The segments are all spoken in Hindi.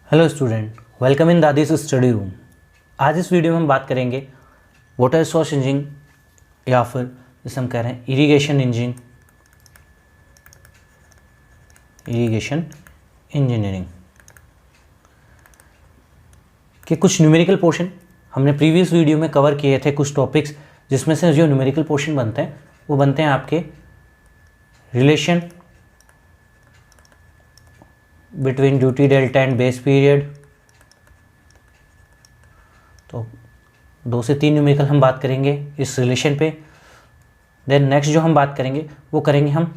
Hello student, welcome in Dadi's study room. आज इस वीडियो में हम बात करेंगे वाटर रिसोर्स इंजीनियरिंग या फिर जिसे हम कह रहे हैं इरिगेशन इंजीनियरिंग के कुछ न्यूमेरिकल पोर्शन हमने प्रीवियस वीडियो में कवर किए थे। कुछ टॉपिक्स जिसमें से जो न्यूमेरिकल पोर्शन बनते हैं वो बनते हैं आपके relation between duty delta and base period. तो 2 से 3 न्यूमेरिकल हम बात करेंगे इस रिलेशन पे। देन नेक्स्ट जो हम बात करेंगे वो करेंगे हम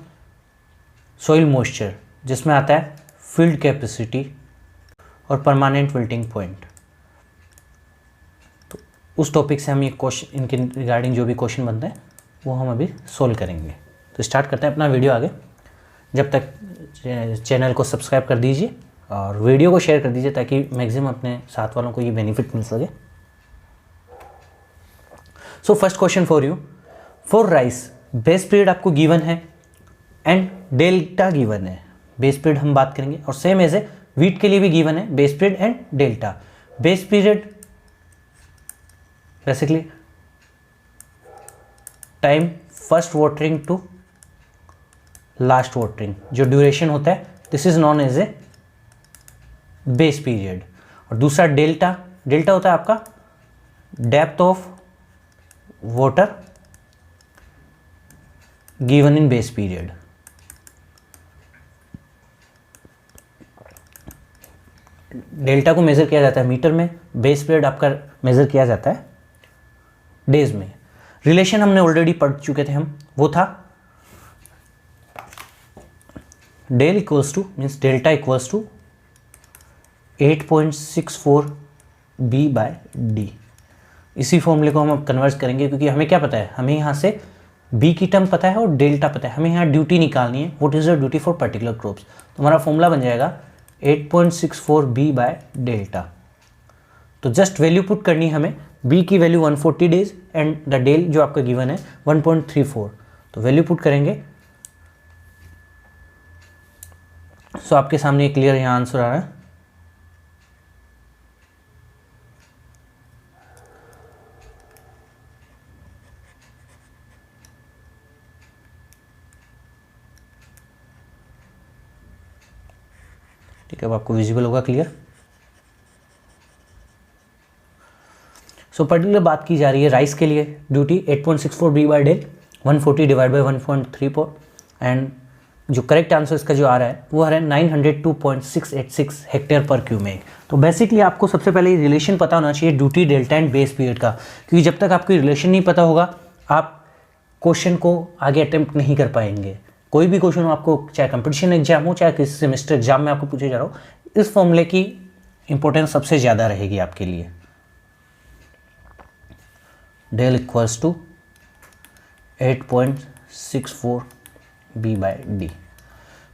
सॉइल मॉइस्चर, जिसमें आता है फील्ड कैपेसिटी और परमानेंट विल्टिंग पॉइंट। तो उस टॉपिक से हम ये क्वेश्चन इनके रिगार्डिंग जो भी क्वेश्चन बनते हैं वो हम अभी सोल्व करेंगे। तो स्टार्ट करते हैं अपना वीडियो आगे। जब तक चैनल को सब्सक्राइब कर दीजिए और वीडियो को शेयर कर दीजिए ताकि मैक्सिमम अपने साथ वालों को ये बेनिफिट मिल सके। So first question for you, for rice base period आपको गिवन है एंड डेल्टा गिवन है। बेस पीरियड हम बात करेंगे और सेम एज ए वीट के लिए भी गिवन है base period and delta. Base period basically time first watering to last watering, जो ड्यूरेशन होता है this is known as a base period. और दूसरा डेल्टा, डेल्टा होता है आपका depth of water given in base period. Delta को मेजर किया जाता है मीटर में, बेस पीरियड आपका मेजर किया जाता है डेज में। रिलेशन हमने ऑलरेडी पढ़ चुके थे हम, वो था del equals to means delta equals to 8.64 B by D. इसी फॉर्मूले को हम अब कन्वर्ट करेंगे क्योंकि हमें क्या पता है, हमें यहाँ से बी की टर्म पता है और डेल्टा पता है। हमें यहाँ ड्यूटी निकालनी है, what is the duty for particular crops. तो हमारा फॉर्मूला बन जाएगा 8.64 बी बाय डेल्टा। तो जस्ट वैल्यू पुट करनी है हमें, बी की value 140 days and the del जो आपका गिवन है 1.34। तो वैल्यू पुट करेंगे। सो आपके सामने क्लियर यहाँ आंसर आ रहा है। ठीक है, अब आपको विजिबल होगा क्लियर। सो पर्टिकुलर बात की जा रही है राइस के लिए duty 8.64 B by del 140 divide by 1.34 and जो करेक्ट आंसर इसका जो आ रहा है वो आ रहा है 902.686 हेक्टेयर पर क्यूमेक। तो बेसिकली आपको सबसे पहले ये रिलेशन पता होना चाहिए duty delta and base period का, क्योंकि जब तक आपको रिलेशन नहीं पता होगा आप क्वेश्चन को आगे अटेम्प्ट नहीं कर पाएंगे। कोई भी क्वेश्चन हो, आपको चाहे कंपटीशन एग्जाम हो चाहे किसी सेमेस्टर एग्जाम में आपको पूछे जा रहा हो, इस फॉर्मूले की इंपॉर्टेंस सबसे ज़्यादा रहेगी आपके लिए। Del equals to 8.64 B by D.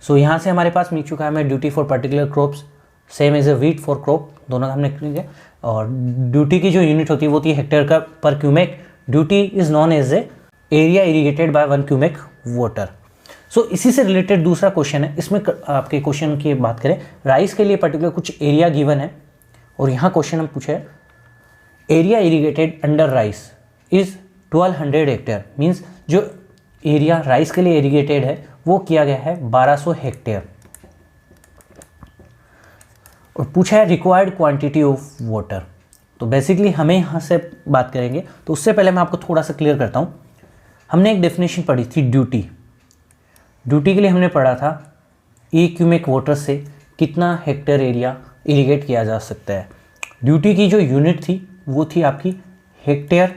So यहाँ से हमारे पास मिल चुका है हमें duty for particular crops same as a wheat for crop, दोनों हमने किया। और ड्यूटी की जो यूनिट होती है वो होती है हेक्टेयर का per cumec. Duty is known as a area irrigated by 1 cumec water. So इसी से रिलेटेड दूसरा क्वेश्चन है। इसमें आपके क्वेश्चन की बात करें, राइस के लिए पर्टिकुलर कुछ एरिया गिवन है और यहाँ क्वेश्चन हम पूछे area irrigated under rice is 1200 hectare. Means जो एरिया राइस के लिए इरीगेटेड है वो किया गया है 1200 हेक्टेयर। और पूछा है रिक्वायर्ड क्वांटिटी ऑफ वाटर। तो बेसिकली हमें यहाँ से बात करेंगे, तो उससे पहले मैं आपको थोड़ा सा क्लियर करता हूँ। हमने एक डेफिनेशन पढ़ी थी ड्यूटी के लिए हमने पढ़ा था ए क्यूमेक वाटर से कितना हेक्टेयर एरिया इरीगेट किया जा सकता है। ड्यूटी की जो यूनिट थी वो थी आपकी हेक्टेयर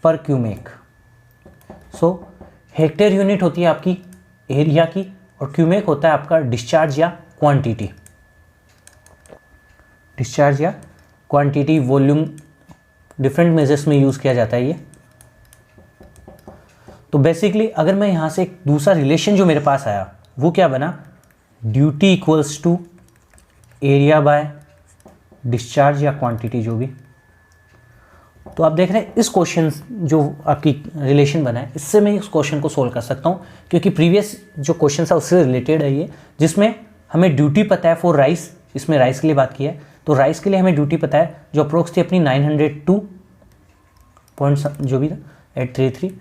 पर क्यूमेक। सो हेक्टेयर यूनिट होती है आपकी एरिया की और क्यूमेक होता है आपका डिस्चार्ज या क्वांटिटी। डिस्चार्ज या क्वांटिटी, वॉल्यूम, डिफरेंट मेजर्स में यूज़ किया जाता है ये। तो बेसिकली अगर मैं यहाँ से एक दूसरा रिलेशन जो मेरे पास आया वो क्या बना, duty equals to area by discharge या क्वांटिटी जो भी। तो आप देख रहे हैं इस क्वेश्चन जो आपकी रिलेशन बना है इससे मैं इस क्वेश्चन को सोल्व कर सकता हूँ, क्योंकि प्रीवियस जो क्वेश्चन था उससे रिलेटेड है ये, जिसमें हमें ड्यूटी पता है फॉर राइस इसमें राइस के लिए बात की है, तो राइस के लिए हमें ड्यूटी पता है जो अप्रोक्स थी अपनी 902 पॉइंट जो भी था 833।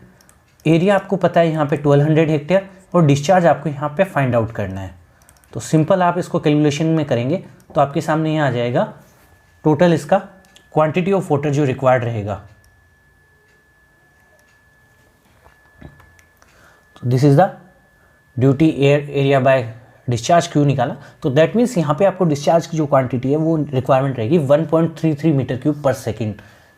एरिया आपको पता है यहाँ पे 1200 हेक्टेयर और डिस्चार्ज आपको यहाँ पे फाइंड आउट करना है। तो सिंपल आप इसको कैलकुलेशन में करेंगे तो आपके सामने यहाँ आ जाएगा टोटल इसका क्वांटिटी ऑफ वाटर जो रिक्वायर्ड रहेगा। तो this is the duty air area by discharge Q निकाला। तो दैट मीन्स यहाँ पे आपको डिस्चार्ज की जो क्वांटिटी है वो रिक्वायरमेंट रहेगी 1.33 मीटर क्यूब पर सेकेंड,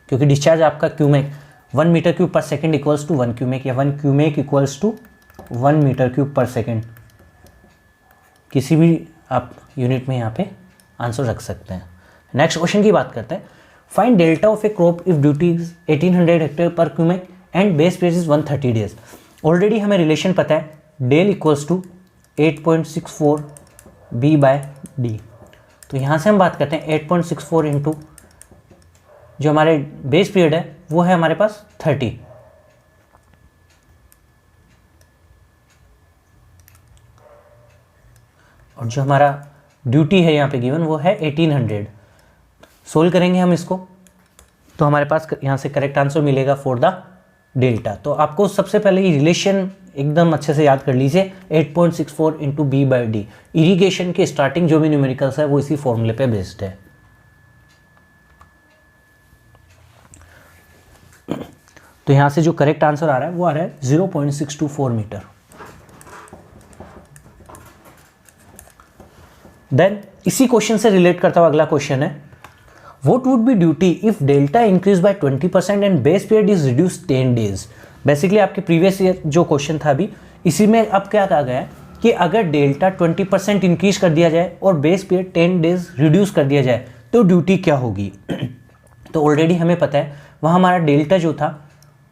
क्योंकि डिस्चार्ज आपका cumec 1 metre cube per second equals to 1 cumec या 1 cumec equals to 1 metre cube per second. किसी भी आप यूनिट में यहाँ पे आंसर रख सकते हैं। नेक्स्ट क्वेश्चन की बात करते हैं। Find delta of a crop if duty is 1800 hectare per cumec and base period is 130 days. Already हमें रिलेशन पता है, del equals to 8.64 B by D. तो यहाँ से हम बात करते हैं 8.64 इंटू जो हमारे बेस पीरियड है वो है हमारे पास 30, और जो हमारा ड्यूटी है यहाँ पे गिवन वो है 1800। सोल्व करेंगे हम इसको तो हमारे पास यहाँ से करेक्ट आंसर मिलेगा फॉर द डेल्टा। तो आपको सबसे पहले ये रिलेशन एकदम अच्छे से याद कर लीजिए 8.64 into B by D. Irrigation के स्टार्टिंग जो भी न्यूमेरिकल्स है वो इसी फॉर्मूले पे बेस्ड है। तो यहाँ से जो करेक्ट आंसर आ रहा है वो आ रहा है 0.624 मीटर। देन इसी क्वेश्चन से रिलेट करता हुआ अगला क्वेश्चन है, what would be duty if delta increase by 20% and base period is reduce 10 days. Basically आपके प्रीवियस ईयर जो क्वेश्चन था अभी इसी में अब क्या कहा गया है कि अगर डेल्टा 20% इंक्रीज कर दिया जाए और बेस पीरियड 10 डेज रिड्यूस कर दिया जाए तो ड्यूटी क्या होगी। तो ऑलरेडी हमें पता है वहाँ हमारा डेल्टा जो था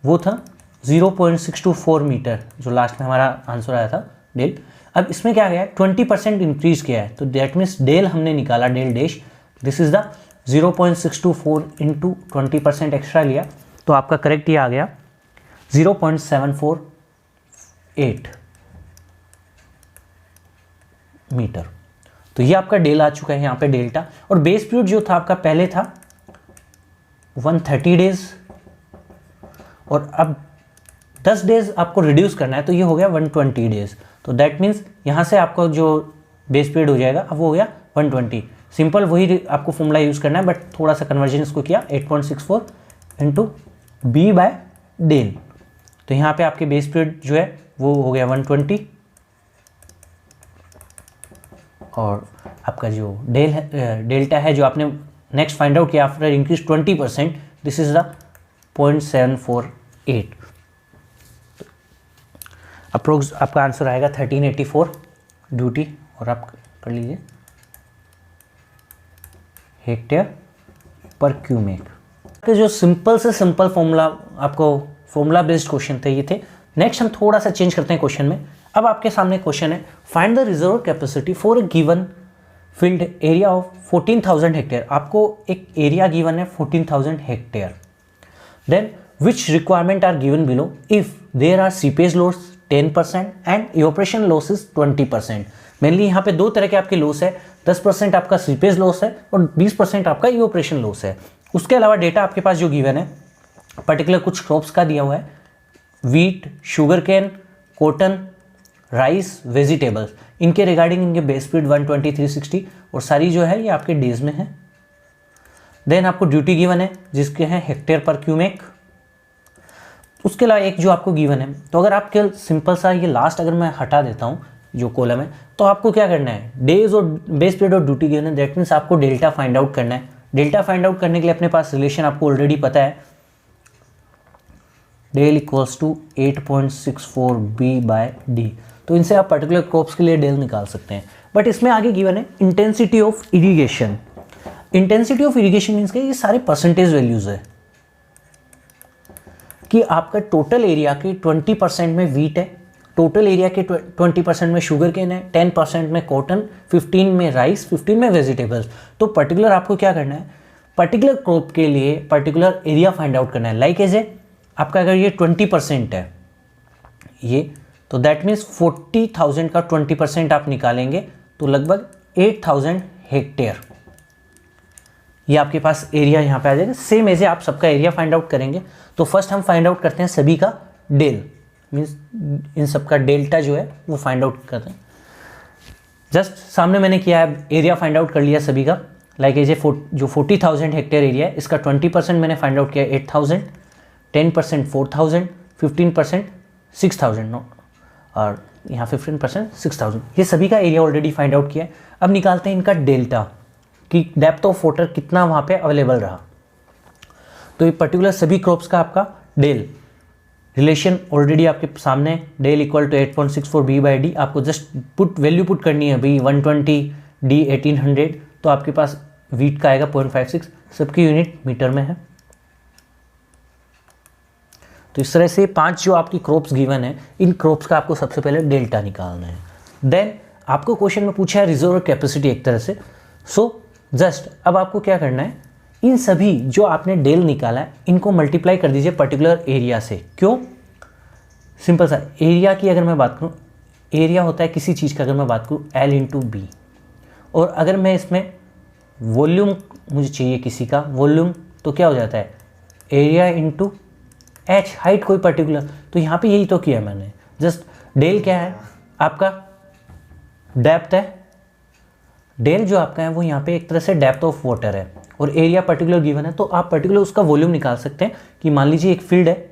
वो था 0.624 मीटर, जो लास्ट में हमारा आंसर आया था डेल। अब इसमें क्या गया है 20% इंक्रीज किया है, तो दैट मीन्स डेल हमने निकाला del dash, this is the 0.624 into 20% extra लिया तो आपका करेक्ट ये आ गया 0.748 मीटर। तो ये आपका डेल आ चुका है यहाँ पे डेल्टा। और बेस पीरियड जो था आपका पहले था 130 डेज और अब 10 डेज आपको रिड्यूस करना है तो ये हो गया 120 डेज। तो दैट मीन्स यहाँ से आपका जो बेस पीरियड हो जाएगा अब वो हो गया 120। सिंपल वही आपको फॉर्मूला यूज़ करना है बट थोड़ा सा कन्वर्जन इसको किया 8.64 इंटू बी बाय डेल। तो यहाँ पे आपके बेस पीरियड जो है वो हो गया 120 और आपका जो डेल है डेल्टा है जो आपने नेक्स्ट फाइंड आउट किया after increase 20%, this is the 0.748। Approx आपका आंसर आएगा 1384 ड्यूटी, और आप कर लीजिए हेक्टेयर पर क्यूमेक। जो सिंपल से सिंपल फॉर्मूला आपको फॉर्मूला बेस्ड क्वेश्चन थे ये थे। नेक्स्ट हम थोड़ा सा चेंज करते हैं क्वेश्चन में। अब आपके सामने क्वेश्चन है, find the reserve capacity for a given field area of 14,000 hectare. आपको एक एरिया गिवन है 14,000 hectare. Then which requirement are given below if there are seepage loss 10% and evaporation loss is 20%। Mainly यहाँ पे दो तरह के आपके लॉस है, 10% आपका सीपेज लॉस है और 20% आपका इवोपरेशन लॉस है। उसके अलावा डेटा आपके पास जो गिवन है पर्टिकुलर कुछ क्रॉप्स का दिया हुआ है, wheat, sugar cane, cotton, rice, vegetables. इनके रिगार्डिंग इनके बेस पीरियड 120, 360 और सारी जो है ये आपके डेज में है। देन आपको ड्यूटी गिवन है जिसके हैं हेक्टेयर पर क्यूमेक। उसके अलावा एक जो आपको गिवन है, तो अगर आपके सिंपल सा ये लास्ट अगर मैं हटा देता हूँ जो कॉलम है, तो आपको क्या करना है, डेज और बेस पीरियड और ड्यूटी गिवन है, दैट मीन्स आपको डेल्टा फाइंड आउट करना है। डेल्टा फाइंड आउट करने के लिए अपने पास रिलेशन आपको ऑलरेडी पता है, del equals to 8.64 B by D. तो इनसे आप पर्टिकुलर क्रॉप्स के लिए डेल निकाल सकते हैं। बट इसमें आगे गिवन है intensity of irrigation. Intensity of irrigation means ये सारे परसेंटेज वैल्यूज है कि आपका टोटल एरिया के 20% में वीट है, टोटल एरिया के 20% में शुगर केन है, 10% में कॉटन, 15 में राइस, 15 में वेजिटेबल्स। तो पर्टिकुलर आपको क्या करना है, पर्टिकुलर क्रॉप के लिए पर्टिकुलर एरिया फाइंड आउट करना है। लाइक एज ए आपका अगर ये 20% है ये, तो दैट मीन्स 40,000 का 20% आप निकालेंगे तो लगभग 8,000 हेक्टेयर, ये आपके पास एरिया यहाँ पे आ जाएगा। सेम ऐसे आप सबका एरिया फाइंड आउट करेंगे। तो फर्स्ट हम फाइंड आउट करते हैं सभी का डेल, मीन्स इन सबका डेल्टा जो है वो फाइंड आउट करते हैं। जस्ट सामने मैंने किया है, एरिया फाइंड आउट कर लिया सभी का। लाइक एज जो 40,000 हेक्टेयर एरिया है, इसका 20% मैंने फाइंड आउट किया 8,000, 10% 4,000, 15% 6,000 और यहाँ 15% 6,000। ये सभी का एरिया ऑलरेडी फाइंड आउट किया है। अब निकालते हैं इनका डेल्टा कि डेप्थ ऑफ वाटर कितना वहाँ पे अवेलेबल रहा। तो ये पर्टिकुलर सभी क्रॉप्स का आपका डेल रिलेशन ऑलरेडी आपके सामने, डेल इक्वल टू 8.64 B/D। आपको जस्ट वैल्यू पुट करनी है भाई 120, D 1800, तो आपके पास वीट का आएगा 0.56, सबकी यूनिट मीटर में है। तो इस तरह से 5 जो आपकी क्रॉप्स गिवन है, इन क्रॉप्स का आपको सबसे पहले डेल्टा निकालना है। देन आपको क्वेश्चन में पूछा है रिजर्व कैपेसिटी एक तरह से। सो जस्ट अब आपको क्या करना है, इन सभी जो आपने डेल निकाला है इनको मल्टीप्लाई कर दीजिए पर्टिकुलर एरिया से। क्यों? सिंपल सा, एरिया की अगर मैं बात करूँ, एरिया होता है किसी चीज़ का, अगर मैं बात करूँ L/B, और अगर मैं इसमें वॉल्यूम मुझे चाहिए किसी का वॉल्यूम, तो क्या हो जाता है एरिया इंटू H, हाइट कोई पर्टिकुलर। तो यहाँ पे यही तो किया मैंने। जस्ट डेल क्या है आपका, डेप्थ है। डेल जो आपका है वो यहाँ पे एक तरह से डेप्थ ऑफ वाटर है, और एरिया पर्टिकुलर गिवन है, तो आप पर्टिकुलर उसका वॉल्यूम निकाल सकते हैं। कि मान लीजिए एक फील्ड है,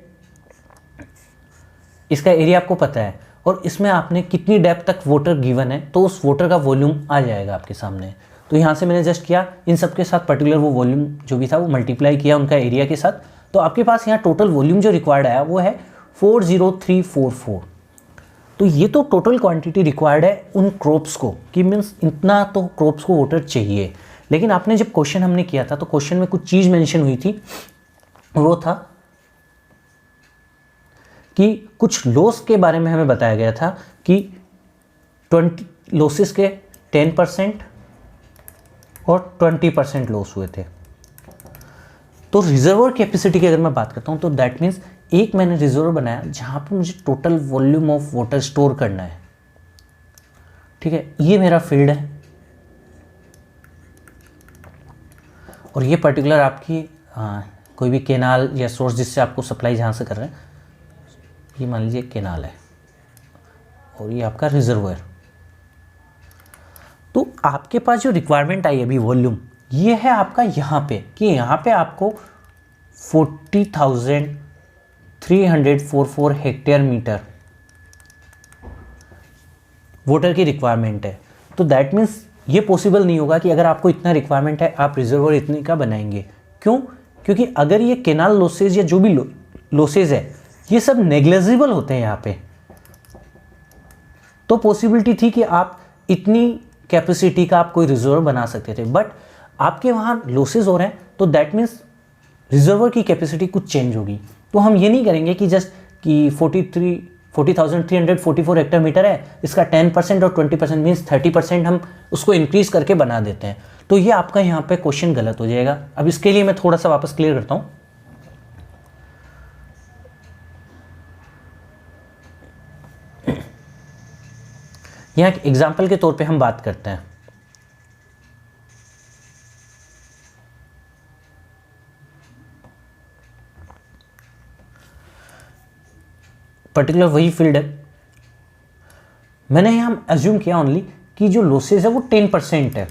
इसका एरिया आपको पता है, और इसमें आपने कितनी डेप्थ तक वाटर गिवन है, तो उस वाटर का वॉल्यूम आ जाएगा आपके सामने। तो यहाँ से मैंने जस्ट किया, इन सब के साथ पर्टिकुलर वो वॉल्यूम जो भी था वो मल्टीप्लाई किया उनका एरिया के साथ। तो आपके पास यहाँ टोटल वॉल्यूम जो रिक्वायर्ड आया वो है 40344। तो ये तो टोटल क्वांटिटी रिक्वायर्ड है उन क्रॉप्स को, कि मीन्स इतना तो क्रॉप्स को वाटर चाहिए। लेकिन आपने जब क्वेश्चन हमने किया था तो क्वेश्चन में कुछ चीज़ मेंशन हुई थी, वो था कि कुछ लॉस के बारे में हमें बताया गया था कि 20 लॉसेस के 10% और 20% लॉस हुए थे। तो रिजर्वर कैपेसिटी की अगर मैं बात करता हूँ तो दैट मीन्स एक मैंने रिजर्वर बनाया जहाँ पे मुझे total volume of water store करना है। ठीक है, ये मेरा फील्ड है, और ये पर्टिकुलर आपकी कोई भी केनाल या सोर्स जिससे आपको सप्लाई जहाँ से कर रहे हैं, ये मान लीजिए केनाल है, और ये आपका रिजर्वर। तो आपके पास जो रिक्वायरमेंट आई अभी वॉल्यूम, ये है आपका यहाँ पे, कि यहाँ पे आपको 40,344 हेक्टेयर मीटर वाटर की रिक्वायरमेंट है। तो दैट मीन्स ये पॉसिबल नहीं होगा कि अगर आपको इतना रिक्वायरमेंट है आप रिजर्वर इतने का बनाएंगे। क्यों? क्योंकि अगर ये केनाल लॉसेज या जो भी लॉसेज है ये सब नेग्लिजिबल होते हैं यहाँ पे, तो पॉसिबिलिटी थी कि आप इतनी कैपेसिटी का आप कोई रिजर्वर बना सकते थे। बट आपके वहाँ लॉसेज हो रहे हैं, तो दैट मीन्स रिजर्वर की कैपेसिटी कुछ चेंज होगी। तो हम ये नहीं करेंगे कि जस्ट कि 40,344 हेक्टेयर मीटर है, इसका 10% और 20% मीन्स 30% हम उसको इंक्रीज करके बना देते हैं। तो ये आपका यहाँ पे क्वेश्चन गलत हो जाएगा। अब इसके लिए मैं थोड़ा सा वापस क्लियर करता हूँ। यहाँ एक एग्जाम्पल के तौर पे हम बात करते हैं। पर्टिकुलर वही फील्ड है, मैंने यहाँ अज्यूम किया ओनली कि जो लॉसेज है वो 10% है,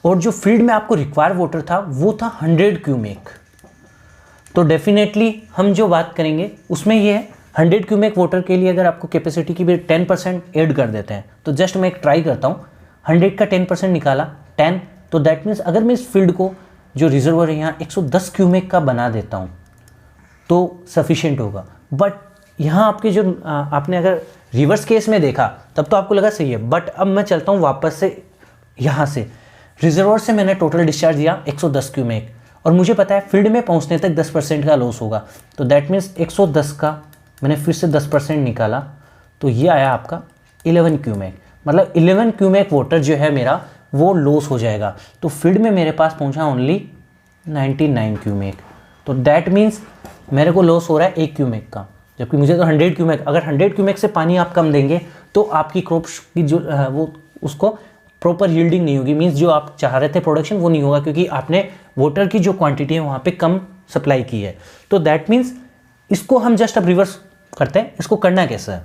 और जो फील्ड में आपको रिक्वायर वाटर था वो था 100 क्यूमेक। तो डेफिनेटली हम जो बात करेंगे उसमें ये है 100 क्यूमेक वाटर के लिए अगर आपको कैपेसिटी की भी 10% ऐड कर देते हैं। तो जस्ट मैं एक ट्राई करता हूँ, 100 का 10% निकाला 10, तो दैट मीन्स अगर मैं इस फील्ड को जो रिजर्वर है यहाँ 110 क्यूमेक का बना देता हूँ तो सफिशिएंट होगा। बट यहाँ आपके जो आपने अगर रिवर्स केस में देखा तब तो आपको लगा सही है। बट अब मैं चलता हूँ वापस से, यहाँ से रिजर्वर से मैंने टोटल डिस्चार्ज दिया 110 क्यूमेक, और मुझे पता है फील्ड में पहुँचने तक 10% का लॉस होगा। तो दैट मीन्स 110 का मैंने फिर से 10% निकाला, तो ये आया आपका 11 क्यूमेक। मतलब 11 क्यूमेक वाटर जो है मेरा वो लॉस हो जाएगा। तो फील्ड में मेरे पास पहुँचा ओनली 99 क्यूमेक। तो दैट मीन्स मेरे को लॉस हो रहा है 1 क्यूमेक का, जबकि मुझे तो 100 क्यूमेक। अगर 100 क्यूमेक से पानी आप कम देंगे तो आपकी क्रॉप्स की जो वो उसको प्रॉपर यील्डिंग नहीं होगी, मीन्स जो आप चाह रहे थे प्रोडक्शन वो नहीं होगा, क्योंकि आपने वाटर की जो क्वांटिटी है वहाँ पे कम सप्लाई की है। तो दैट मीन्स इसको हम जस्ट अब रिवर्स करते हैं। इसको करना कैसा है,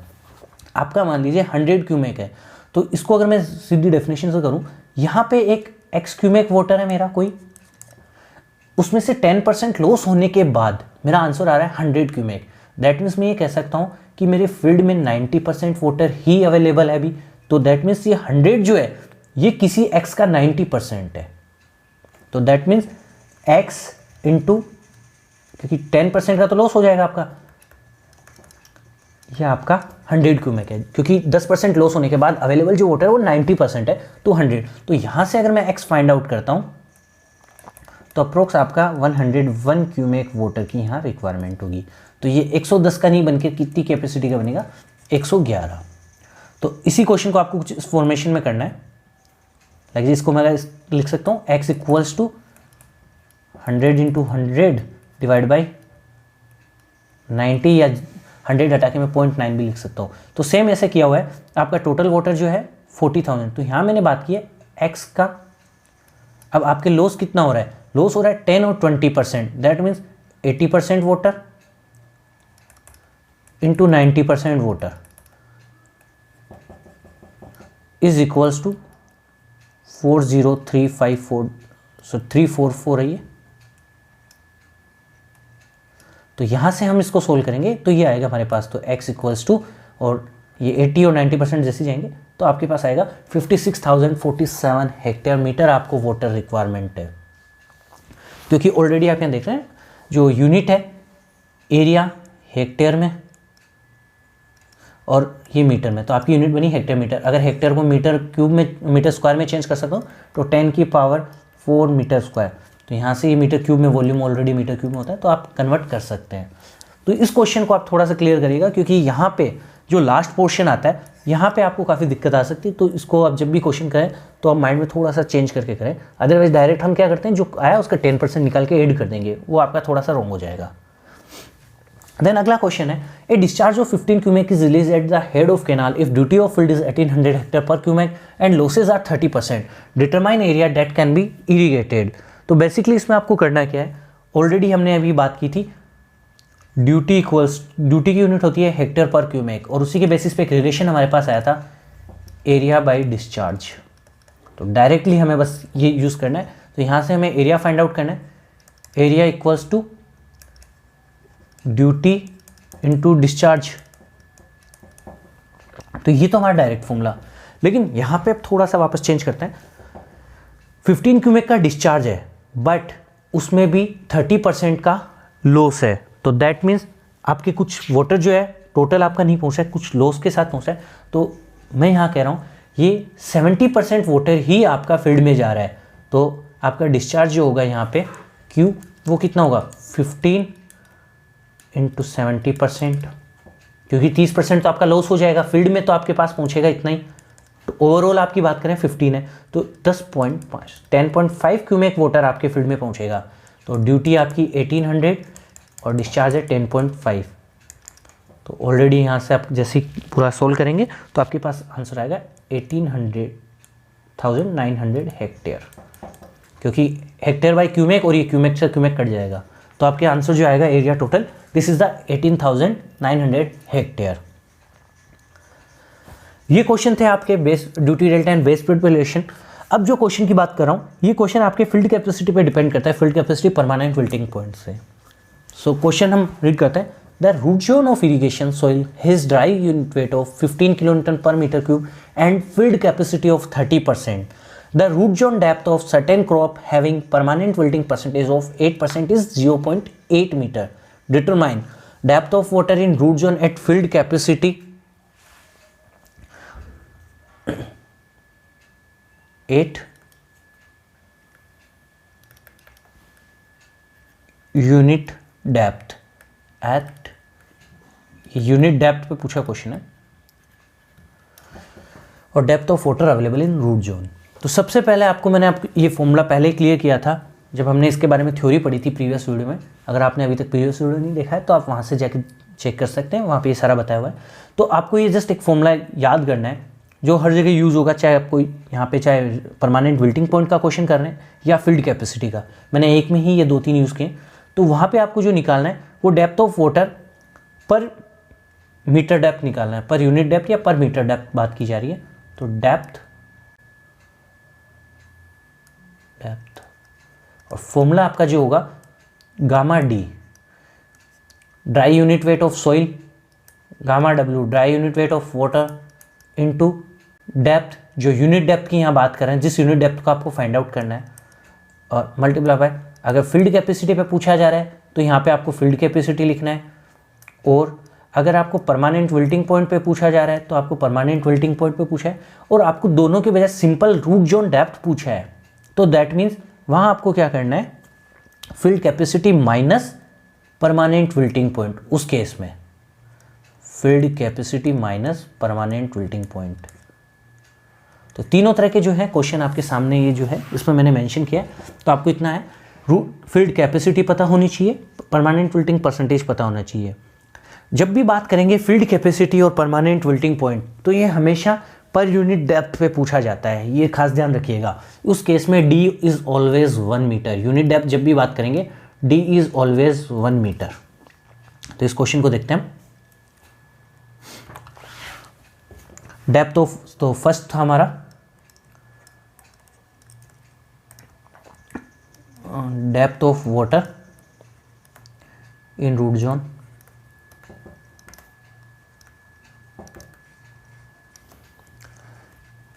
आपका मान लीजिए 100 क्यूमेक है, तो इसको अगर मैं सीधी डेफिनेशन से करूँ, यहाँ पे एक x क्यूमेक वाटर है मेरा कोई, उसमें से 10% लॉस होने के बाद मेरा आंसर आ रहा है 100 क्यूमेक। दैट मीन्स मैं ये कह सकता हूँ कि मेरे फील्ड में 90% वाटर ही अवेलेबल है अभी। तो दैट मीन्स ये 100 जो है ये किसी x का 90% है। तो दैट मीन्स x इंटू, क्योंकि 10% का तो लॉस हो जाएगा आपका, यह आपका 100 क्यूमेक है, क्योंकि 10% लॉस होने के बाद अवेलेबल जो वाटर है वो 90% है, तो 100। तो यहाँ से अगर मैं x फाइंड आउट करता हूँ तो अप्रोक्स आपका 101 क्यूमेक वाटर की यहाँ रिक्वायरमेंट होगी। तो ये 110 का नहीं बनके कितनी कैपेसिटी का बनेगा, 111। तो इसी क्वेश्चन को आपको कुछ इस फॉर्मेशन में करना है। लाइक इसको मैं लिख सकता हूँ x equals to 100 into 100 divide by 90, या 100 हटा के मैं 0.9 भी लिख सकता हूँ। तो सेम ऐसे किया हुआ है। आपका टोटल वाटर जो है 40,000, तो यहाँ मैंने बात की है x का। अब आपके लॉस कितना हो रहा है, लॉस हो रहा है 10 और 20%, that means 80% water into 90% water is equals to 40354, so 344 है ये। तो यहाँ से हम इसको सोल्व करेंगे तो ये आएगा हमारे पास, तो x इक्वल्स टू, और ये 80 और 90% जैसे जाएंगे तो आपके पास आएगा 56,047 हेक्टेयर मीटर आपको वाटर रिक्वायरमेंट है। क्योंकि ऑलरेडी आप यहाँ देख रहे हैं जो यूनिट है एरिया हेक्टेयर में और ये मीटर में, तो आपकी यूनिट बनी हेक्टेयर मीटर। अगर हेक्टेयर को मीटर क्यूब में, मीटर स्क्वायर में चेंज कर सकता हूँ तो 10 की पावर 4 मीटर स्क्वायर। तो यहाँ से ये मीटर क्यूब में, वॉल्यूम ऑलरेडी मीटर क्यूब में होता है, तो आप कन्वर्ट कर सकते हैं। तो इस क्वेश्चन को आप थोड़ा सा क्लियर करिएगा, क्योंकि यहाँ पे जो लास्ट पोर्शन आता है यहाँ पे आपको काफ़ी दिक्कत आ सकती है। तो इसको आप जब भी क्वेश्चन करें तो आप माइंड में थोड़ा सा चेंज करके करें, अदरवाइज डायरेक्ट हम क्या करते हैं, जो आया उसका 10% निकाल के ऐड कर देंगे, वो आपका थोड़ा सा रॉन्ग हो जाएगा। देन अगला क्वेश्चन है, a discharge of 15 cumec is release at the head of canal if duty of field is 1800 hectare per cumec and losses are 30%, determine area that can be irrigated. तो बेसिकली इसमें आपको करना क्या है, ऑलरेडी हमने अभी बात की थी, ड्यूटी इक्वल्स, ड्यूटी की यूनिट होती है हेक्टेयर पर क्यूमेक, और उसी के बेसिस पे एक रिलेशन हमारे पास आया था एरिया बाय डिस्चार्ज। तो डायरेक्टली हमें बस ये यूज़ करना है। तो यहाँ से हमें एरिया फाइंड आउट करना है, area equals to duty into discharge. तो ये तो हमारा डायरेक्ट फॉर्मूला, लेकिन यहाँ पे अब थोड़ा सा वापस चेंज करते हैं। 15 क्यूमेक का डिस्चार्ज है, बट उसमें भी 30% का लॉस है। तो दैट मीन्स आपके कुछ वाटर जो है टोटल आपका नहीं पहुँचा है, कुछ लॉस के साथ पहुँचा है। तो मैं यहाँ कह रहा हूँ ये 70% वाटर ही आपका फील्ड में जा रहा है। तो आपका डिस्चार्ज जो होगा यहाँ पे क्यू, वो कितना होगा, 15 इंटू 70%, क्योंकि 30% तो आपका लॉस हो जाएगा, फील्ड में तो आपके पास पहुँचेगा इतना ही। तो ओवरऑल आपकी बात करें 15 है, तो 10.5 क्यूमेक वाटर आपके फील्ड में पहुँचेगा। तो ड्यूटी आपकी 1800 और डिस्चार्ज है 10.5। तो ऑलरेडी यहाँ से आप जैसे पूरा सोल्व करेंगे तो आपके पास आंसर आएगा 18,900 हेक्टेयर, क्योंकि हेक्टेयर बाई क्यूमेक, और ये क्यूमेक से क्यूमेक कट जाएगा। तो आपके आंसर जो आएगा area total, this is the 18,900 hectare. ये क्वेश्चन थे आपके base duty delta and base period relation. अब जो क्वेश्चन की बात कर रहा हूँ ये क्वेश्चन आपके फील्ड कैपेसिटी पे डिपेंड करता है, field capacity permanent wilting point से। सो क्वेश्चन हम रीड करते हैं, the root zone of irrigation soil has dry unit weight of 15 kilonewton per metre cube and field capacity of 30%. The root zone depth of certain crop having permanent wilting percentage of 8% is 0.8 meter. Determine depth of water in root zone at field capacity 8 unit depth at unit depth पे पूछा क्वेश्चन है, और depth of water available in root zone. तो सबसे पहले आपको मैंने ये फॉर्मूला पहले ही क्लियर किया था जब हमने इसके बारे में थ्योरी पढ़ी थी प्रीवियस वीडियो में। अगर आपने अभी तक प्रीवियस वीडियो नहीं देखा है तो आप वहाँ से जाके चेक कर सकते हैं, वहाँ पे ये सारा बताया हुआ है। तो आपको ये जस्ट एक फॉर्मूला याद करना है, जो हर जगह यूज़ होगा, चाहे आपको यहाँ पे चाहे परमानेंट विल्टिंग पॉइंट का क्वेश्चन कर रहे हैं या फील्ड कैपेसिटी का, मैंने एक में ही ये 2-3 यूज़ किए। तो वहाँ पे आपको जो निकालना है वो डेप्थ ऑफ वाटर पर मीटर डेप्थ निकालना है, पर यूनिट डेप्थ या पर मीटर डेप्थ बात की जा रही है। तो डेप्थ और फॉर्मूला आपका जो होगा gamma D dry unit weight of soil, gamma W dry unit weight of water into depth, जो यूनिट डेप्थ की यहाँ बात कर रहे हैं, जिस यूनिट डेप्थ को आपको फाइंड आउट करना है, और मल्टीप्लाई बाय, अगर फील्ड कैपेसिटी पे पूछा जा रहा है तो यहाँ पे आपको फील्ड कैपेसिटी लिखना है, और अगर आपको परमानेंट विल्टिंग पॉइंट पे पूछा जा रहा है तो आपको परमानेंट विल्टिंग पॉइंट पे पूछा है, और आपको दोनों के बजाय सिंपल रूट जोन डेप्थ पूछा है, तो दैट मीन्स वहाँ आपको क्या करना है, field capacity minus permanent wilting point. उस केस में field capacity minus permanent wilting point. तो तीनों तरह के जो है क्वेश्चन आपके सामने ये जो है इसमें मैंने मेंशन किया। तो आपको इतना है, फील्ड कैपेसिटी पता होनी चाहिए, परमानेंट विल्टिंग परसेंटेज पता होना चाहिए। जब भी बात करेंगे फील्ड कैपेसिटी और परमानेंट विल्टिंग पॉइंट, तो ये हमेशा पर यूनिट डेप्थ पे पूछा जाता है, ये खास ध्यान रखिएगा। उस केस में D is always 1 metre. Unit depth जब भी बात करेंगे डी इज़ ऑलवेज 1 मीटर। तो इस क्वेश्चन को देखते हैं। डेप्थ ऑफ, तो फर्स्ट था हमारा depth of water in root zone,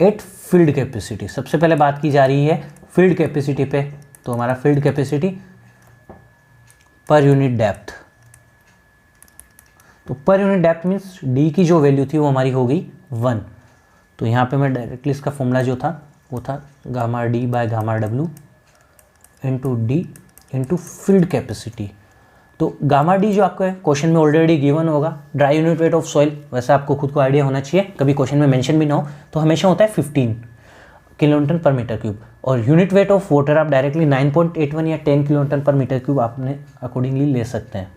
at field capacity. सबसे पहले बात की जा रही है फील्ड कैपेसिटी पे, तो हमारा फील्ड कैपेसिटी पर यूनिट डेप्थ, तो पर यूनिट डेप्थ मीन्स डी की जो वैल्यू थी वो हमारी हो गई 1। तो यहाँ पे मैं डायरेक्टली इसका फॉर्मूला जो था वो था gamma D by gamma W into D into field capacity. तो गामा डी जो आपका क्वेश्चन में ऑलरेडी गिवन होगा, dry unit weight of soil, वैसे आपको खुद को आइडिया होना चाहिए, कभी क्वेश्चन में मेंशन भी ना हो तो हमेशा होता है 15 किलोन्यूटन पर मीटर क्यूब, और यूनिट वेट ऑफ वाटर आप डायरेक्टली 9.81 या 10 किलोन्यूटन पर मीटर क्यूब आपने अकॉर्डिंगली ले सकते हैं।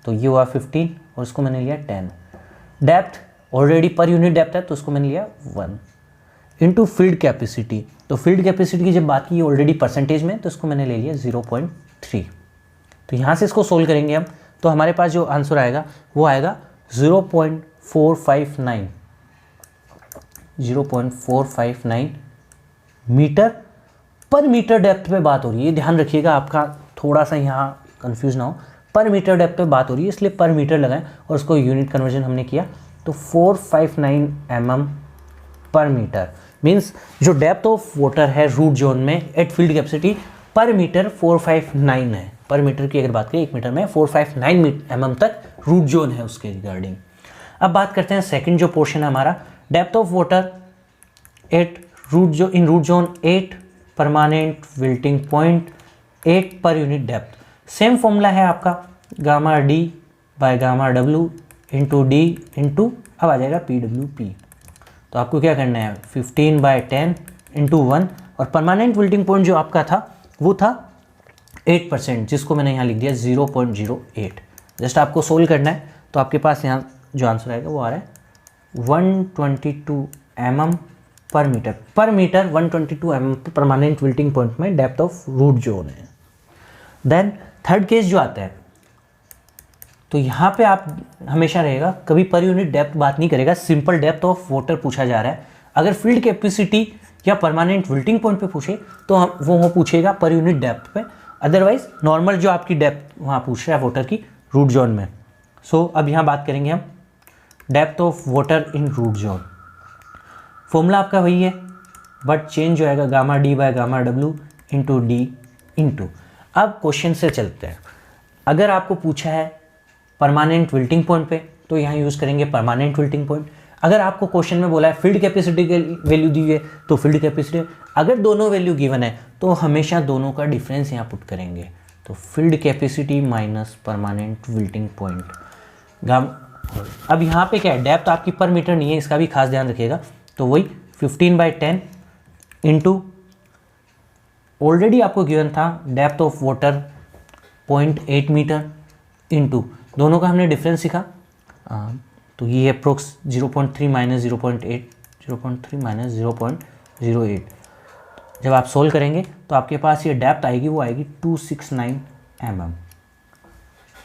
तो ये हुआ 15 और इसको मैंने लिया 10। डेप्थ ऑलरेडी पर यूनिट डेप्थ है तो उसको मैंने लिया 1 इंटू फील्ड कैपेसिटी। तो फील्ड कैपेसिटी की जब बात की ऑलरेडी परसेंटेज में, तो इसको मैंने ले लिया 0.3। तो यहाँ से इसको सोल्व करेंगे हम, तो हमारे पास जो आंसर आएगा वो आएगा 0.459 मीटर पर मीटर डेप्थ पे बात हो रही है। ध्यान रखिएगा आपका थोड़ा सा यहाँ कंफ्यूज ना हो, पर मीटर डेप्थ पे बात हो रही है इसलिए पर मीटर लगाएं और उसको यूनिट कन्वर्जन हमने किया, तो 459 mm पर मीटर मीन्स जो डेप्थ ऑफ वाटर है रूट जोन में एट फील्ड कैपेसिटी पर मीटर 459 है। पर मीटर की अगर बात करें 1 मीटर में 459 mm तक रूट जोन है उसके रिगार्डिंग। अब बात करते हैं सेकंड जो पोर्शन है हमारा, depth of water at root जो in root zone 8 permanent wilting point 8 per unit depth. Same formula है आपका gamma D by gamma W into D into अब आ जाएगा पी डब्ल्यू पी। तो आपको क्या करना है 15/10 इंटू 1, और परमानेंट विल्टिंग पॉइंट जो आपका था वो था 8%, जिसको मैंने यहाँ लिख दिया 0.08। जस्ट आपको सोल्व करना है, तो आपके पास यहाँ जो आंसर आएगा वो आ रहा है 122 mm per metre 122 mm permanent wilting point में डेप्थ ऑफ रूट जोन है। देन थर्ड केस जो आता है, तो यहाँ पे आप हमेशा रहेगा कभी पर यूनिट डेप्थ बात नहीं करेगा, सिंपल डेप्थ ऑफ वाटर पूछा जा रहा है। अगर फील्ड कैपेसिटी या परमानेंट विल्टिंग पॉइंट पे पूछे तो वो पूछेगा पर यूनिट डेप्थ पे, अदरवाइज नॉर्मल जो आपकी डेप्थ वहाँ पूछ रहा है वाटर की रूट जोन में। सो अब यहाँ बात करेंगे हम depth of water in root zone. Formula आपका वही है बट चेंज जो आएगा gamma D by gamma W into D into. अब क्वेश्चन से चलते हैं, अगर आपको पूछा है परमानेंट विल्टिंग पॉइंट पे तो यहाँ यूज़ करेंगे परमानेंट विल्टिंग पॉइंट। अगर आपको क्वेश्चन में बोला है फील्ड कैपेसिटी की वैल्यू दी है तो फील्ड कैपेसिटी, अगर दोनों वैल्यू गिवन है तो हमेशा दोनों का डिफरेंस यहाँ पुट करेंगे, तो field capacity minus permanent wilting point. अब यहाँ पे क्या है, डेप्थ आपकी पर मीटर नहीं है, इसका भी खास ध्यान रखिएगा। तो वही 15/10 इंटू ऑलरेडी आपको गिवन था depth of water 0.8 metre into दोनों का हमने डिफरेंस सीखा, तो ये अप्रोक्स 0.3 माइनस 0.8 0.3 माइनस 0.08। जब आप सोल्व करेंगे तो आपके पास ये डेप्थ आएगी, वो आएगी 269 mm।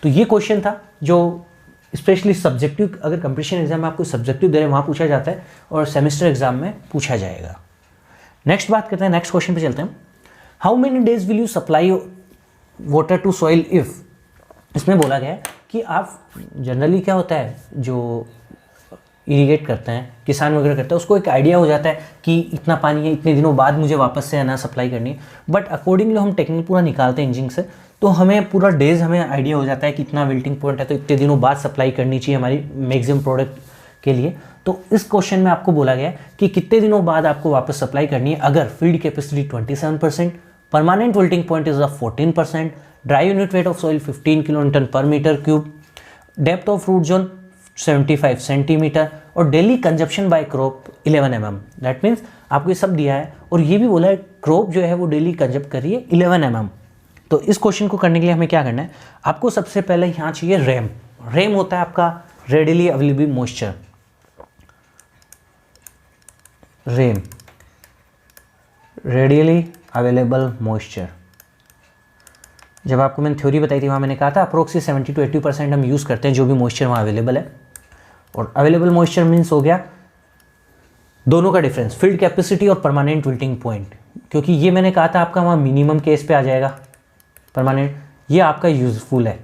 तो ये क्वेश्चन था जो स्पेशली सब्जेक्टिव, अगर कंपटीशन एग्जाम में आपको सब्जेक्टिव दे रहे हैं वहाँ पूछा जाता है और सेमेस्टर एग्जाम में पूछा जाएगा। नेक्स्ट बात करते हैं, नेक्स्ट क्वेश्चन पे चलते हैं। How many days will you supply water to soil if. इसमें बोला गया है कि आप जनरली क्या होता है, जो इरीगेट करते हैं, किसान वगैरह करते हैं, उसको एक आइडिया हो जाता है कि इतना पानी है, इतने दिनों बाद मुझे वापस से अनाज सप्लाई करनी है। बट अकॉर्डिंगली हम टेक्निक पूरा निकालते हैं इंजन से, तो हमें पूरा डेज हमें आइडिया हो जाता है कि इतना विल्टिंग पॉइंट है तो इतने दिनों बाद सप्लाई करनी चाहिए हमारी मैक्सिमम प्रोडक्ट के लिए। तो इस क्वेश्चन में आपको बोला गया है कि कितने दिनों बाद आपको वापस सप्लाई करनी है अगर field capacity 27%, permanent wilting point is 14%, dry unit weight of soil 15 kilonewton per metre cube, depth of root zone 75 centimetre और daily consumption by crop 11 mm। That means आपको ये सब दिया है और ये भी बोला है क्रॉप जो है वो डेली कंजप्ट कर रही है 11 mm। तो इस क्वेश्चन को करने के लिए हमें क्या करना है, आपको सबसे पहले यहाँ चाहिए रैम। रैम होता है आपका readily available moisture. RAM, readily available moisture. जब आपको मैंने थ्योरी बताई थी वहाँ मैंने कहा था अप्रोक्सी 70 to 80% हम यूज़ करते हैं जो भी मॉइस्चर वहाँ अवेलेबल है। और अवेलेबल मॉइस्चर मीन्स हो गया दोनों का डिफरेंस, फील्ड कैपेसिटी और परमानेंट विल्टिंग पॉइंट। क्योंकि ये मैंने कहा था आपका वहाँ मिनिमम केस पे आ जाएगा परमानेंट, ये आपका यूजफुल है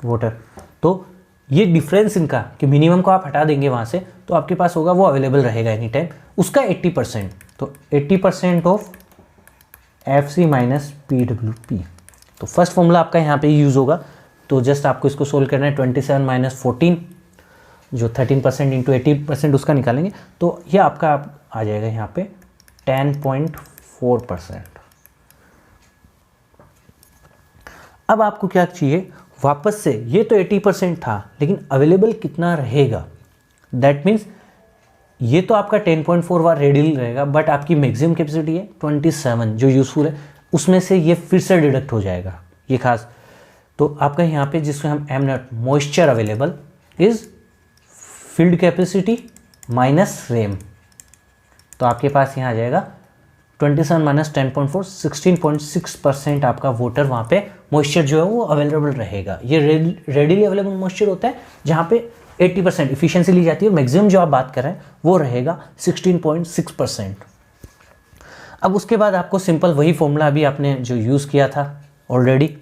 वाटर। तो ये डिफरेंस इनका कि मिनिमम को आप हटा देंगे वहाँ से तो आपके पास होगा वो अवेलेबल रहेगा एनी टाइम, उसका 80%। तो 80% ऑफ FC माइनस PWP। तो फर्स्ट फॉर्मूला आपका यहाँ पे यूज़ होगा। तो जस्ट आपको इसको सोल्व करना है, 27 माइनस 14 जो 13% इंटू 80% उसका निकालेंगे तो ये आपका आ जाएगा यहाँ पे 10.4%। अब आपको क्या चाहिए वापस से, ये तो 80% था लेकिन अवेलेबल कितना रहेगा। दैट मीन्स ये तो आपका 10.4 बार रेडियल रहेगा बट आपकी मैक्सिमम कैपेसिटी है 27 जो यूजफुल है, उसमें से ये फिर से डिडक्ट हो जाएगा ये खास। तो आपका यहाँ पे जिसमें हम M naught moisture available is field capacity minus rem, तो आपके पास यहाँ आ जाएगा 27 माइनस 10.4 16.6% आपका वाटर वहाँ पे मॉइस्चर जो है वो अवेलेबल रहेगा। ये रेडिली अवेलेबल मॉइस्चर होता है जहाँ पे 80% इफिशियंसी ली जाती है, मैक्सिमम जो आप बात कर रहे हैं वो रहेगा 16.6%। अब उसके बाद आपको सिंपल वही फॉर्मूला अभी आपने जो यूज़ किया था already,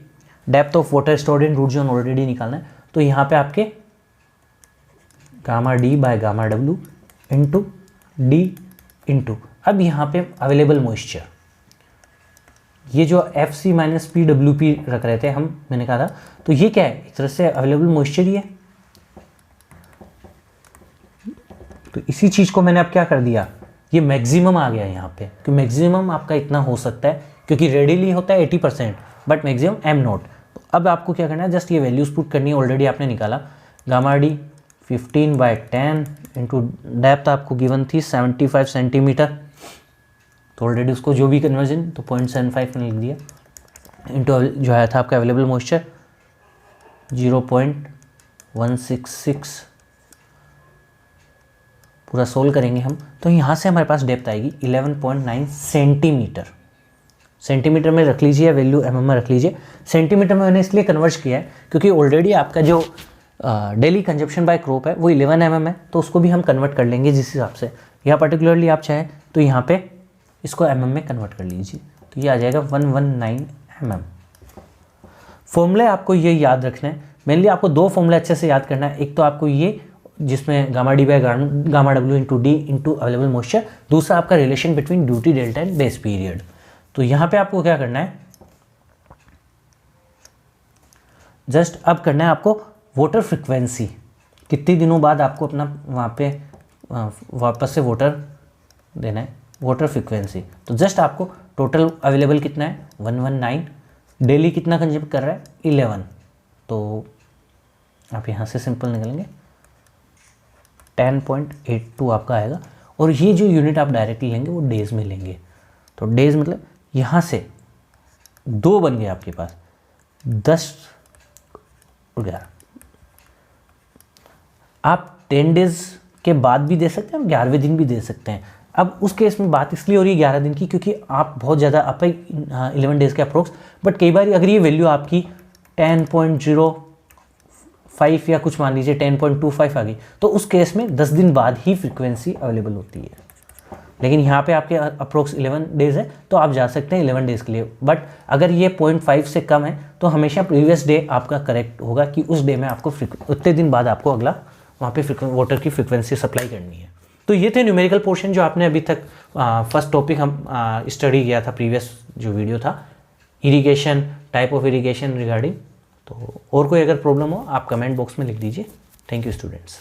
depth of water stored in root zone already निकालना है। तो यहाँ पे आपके gamma D by gamma W into D into, अब यहाँ पे अवेलेबल मॉइस्चर, ये जो FC माइनस PWP रख रहे थे हम, मैंने कहा था तो ये क्या है, एक तरह से अवेलेबल मॉइस्चर ही है। तो इसी चीज़ को मैंने अब क्या कर दिया, ये मैक्सिमम आ गया यहाँ पे कि मैक्सिमम आपका इतना हो सकता है क्योंकि रेडिली होता है 80% बट मैक्सिमम एम नॉट। तो अब आपको क्या करना है, जस्ट ये वैल्यूज पुट करनी है, ऑलरेडी आपने निकाला। गामा डी 15/10 इंटू डेप्थ आपको गिवन थी 75 सेंटीमीटर, तो ऑलरेडी उसको जो भी कन्वर्जन तो 0.75 ने लिख दिया, इंटू जो आया था आपका अवेलेबल मॉइस्चर 0.166। पूरा सोल्व करेंगे हम तो यहाँ से हमारे पास डेप्थ आएगी 11.9 सेंटीमीटर। सेंटीमीटर में रख लीजिए, वैल्यू mm में रख लीजिए। सेंटीमीटर में मैंने इसलिए कन्वर्ट किया है क्योंकि ऑलरेडी आपका जो डेली कंजप्शन बाय क्रॉप है वो 11 mm है, तो उसको भी हम कन्वर्ट कर लेंगे जिस हिसाब से। यहाँ पर्टिकुलरली आप चाहें तो यहाँ पे इसको mm में कन्वर्ट कर लीजिए, तो ये आ जाएगा 119 mm। फॉर्मूले आपको ये याद रखना है, मेनली आपको दो फॉर्मूले अच्छे से याद करना है। एक तो आपको ये जिसमें gamma D by gamma W into D into available moisture, दूसरा आपका relation between duty delta and base period. तो यहाँ पे आपको क्या करना है, जस्ट अब करना है आपको वाटर फ्रिक्वेंसी, कितने दिनों बाद आपको अपना वहाँ पे वापस से वाटर देना है, वाटर फ्रिक्वेंसी। तो जस्ट आपको टोटल अवेलेबल कितना है 119, डेली कितना कंज्यूम कर रहा है 11, तो आप यहाँ से सिंपल निकलेंगे 10.82 आपका आएगा। और ये जो यूनिट आप डायरेक्टली लेंगे वो डेज में लेंगे, तो डेज मतलब यहाँ से 2 बन गए आपके पास 10 और 11। आप 10 डेज के बाद भी दे सकते हैं, हम 11वें दिन भी दे सकते हैं। अब उस केस में बात इसलिए हो रही है 11 दिन की क्योंकि आप बहुत ज़्यादा आप 11 डेज़ के अप्रोक्स, बट कई बार अगर ये वैल्यू आपकी 10.05 या कुछ मान लीजिए 10.25 आ गई, तो उस केस में 10 दिन बाद ही फ्रीक्वेंसी अवेलेबल होती है। लेकिन यहाँ पे आपके अप्रोक्स 11 डेज़ है तो आप जा सकते हैं 11 डेज़ के लिए। बट अगर ये 0.5 से कम है तो हमेशा प्रीवियस डे आपका करेक्ट होगा कि उस डे में आपको उतने दिन बाद आपको अगला वहाँ पे वाटर की फ्रीक्वेंसी सप्लाई करनी है। तो ये थे न्यूमेरिकल पोर्शन जो आपने अभी तक फर्स्ट टॉपिक हम स्टडी किया था, प्रीवियस जो वीडियो था, irrigation, type of irrigation regarding. तो और कोई अगर प्रॉब्लम हो आप कमेंट बॉक्स में लिख दीजिए। Thank you students.